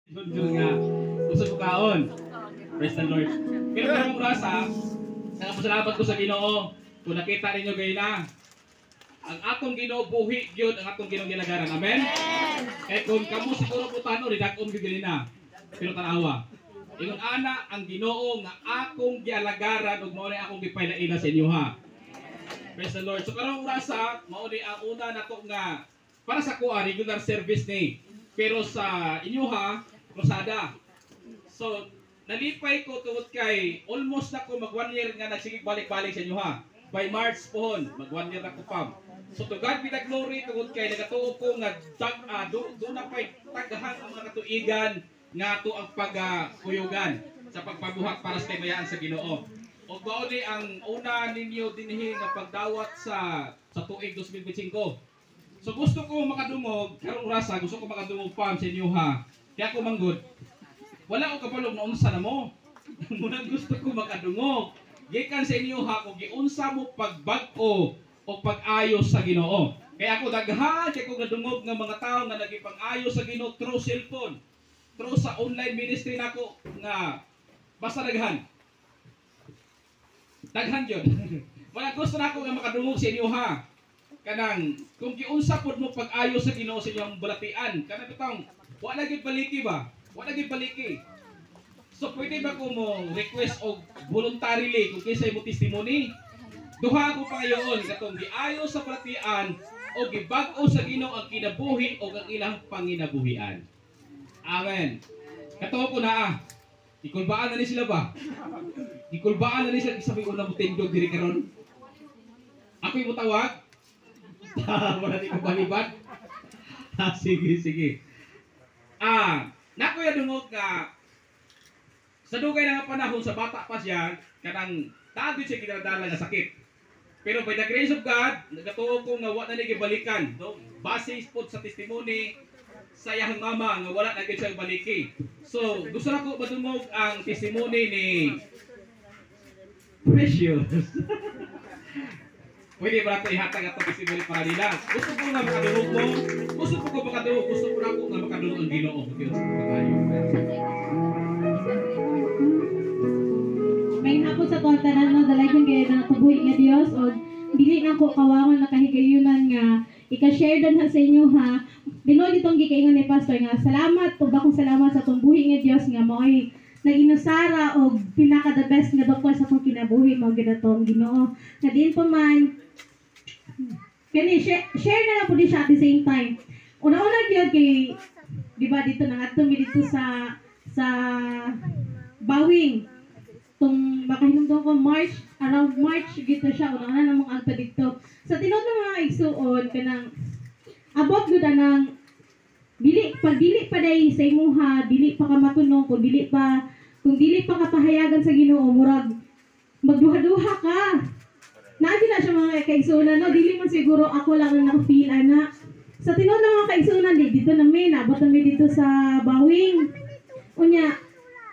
Sunod nga, gusto ko kaon. Praise the Lord. Pero karong rasa, nagpasalamat ko sa Ginoo. Kung nakita ninyo gay na, ang atong Ginoo buhi gyud ang atong Ginoo ginagaran. Amen. Eh kung kamo siguro putano ridakon gyud na. Pero tanawa. Ingon ana ang Ginoo nga akong gialagaran ug mao ni akong gipailaila sa inyo ha. Praise the Lord. So karong rasa, mao ni ang una nato nga para sa kuha regular service ni. Pero sa inyo ha, krusada. So, nalipay ko tungod kay almost na ko mag 1 year nga nagsigig balik-balik sa inyo ha. By March pohon, mag 1 year na ko pam. So to God be the glory tungod kay nagatuo ko nga do na pay tagahan ang mga katuigan nga to ang pagkuyugan sa pagpabuhat para sa kamayaan sa Ginoo. O bao ni ang una ninyo dinhi nga pagdawat sa tuig 2025. So gusto ko makadungog karong rasa, gusto ko makadungog pam sa inyo ha. Kaya ko manggod. Wala ko kapalong na unsa na mo. Muna gusto ko makadungog. Gikan sa inyo ha kung giunsa mo pagbag-o o pag-ayos sa Ginoo. Kaya ako daghan kay ko nadungog nga mga tao nga nagipang-ayos sa Ginoo through cellphone. Through sa online ministry nako nga basta daghan. Daghan yun. Wala gusto na ako nga makadungog sa inyo ha. Kanang kung giunsa pod mo pag-ayos sa Ginoo sa inyong balatian, kanang bitong wala gyud baliki ba? Wala gyud baliki. So pwede ba ko mo request og voluntarily kung kinsa imo testimony? Duha ko pa ngayon katong giayos sa balatian o gibag-o sa Ginoo ang kinabuhi o ang ilang panginabuhian. Amen. Katuo ko na ikulbaan na ni sila ba? Ikulbaan na ni sila sabi ko na mo tindog diri karon. Ako imo tawag. Wala di ko balibad. Sige. Nakuya dungog nga sa dugay na nga panahon sa bata pa siya, kanang tagod siya kinadala nga sakit. Pero by the grace of God, nagatuo ko nga wala na gibalikan. No? Base po sa testimony sa iyang mama nga wala na gid siya baliki. So, gusto na ko madungog ang testimony ni Precious. Pwede ba natin ihatag at testimony para nila? Gusto ko nga makadungog mo. Gusto ko makadungog. Gusto ko na ko nga makadungog ang Ginoo. May hapon sa tuwang tanan no, dalagan kaya na tubuhi nga Dios o dili na ko kawangon nakahigayunan nga ika-share dan sa inyo ha. Dino ditong gikaingon ni pastor nga salamat ug akong salamat sa tumbuhi nga Dios nga mao'y naginusara og pinaka the best nga doktor sa akong kinabuhi mao gid atong Ginoo. Nga din pa man kani share na lang po di siya at the same time. Una-una gyud kay di ba dito na ngadto mi dito sa Bawing. Tung makahinumdum ko around March gito siya una-una namang agto dito. Sa tinud ng mga igsuon kanang abot gud anang dili pa day sa imuha, dili pa ka matunong kung dili pa kapahayagan sa Ginoo murag magduha-duha ka. Naadi na siya mga kaigsunan no, dili man siguro ako lang ang naka-feel ana. Sa tinud ng mga kaigsunan dito na may nabot na dito sa Bawing. Unya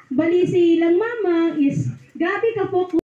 bali si ilang mama is grabe ka focus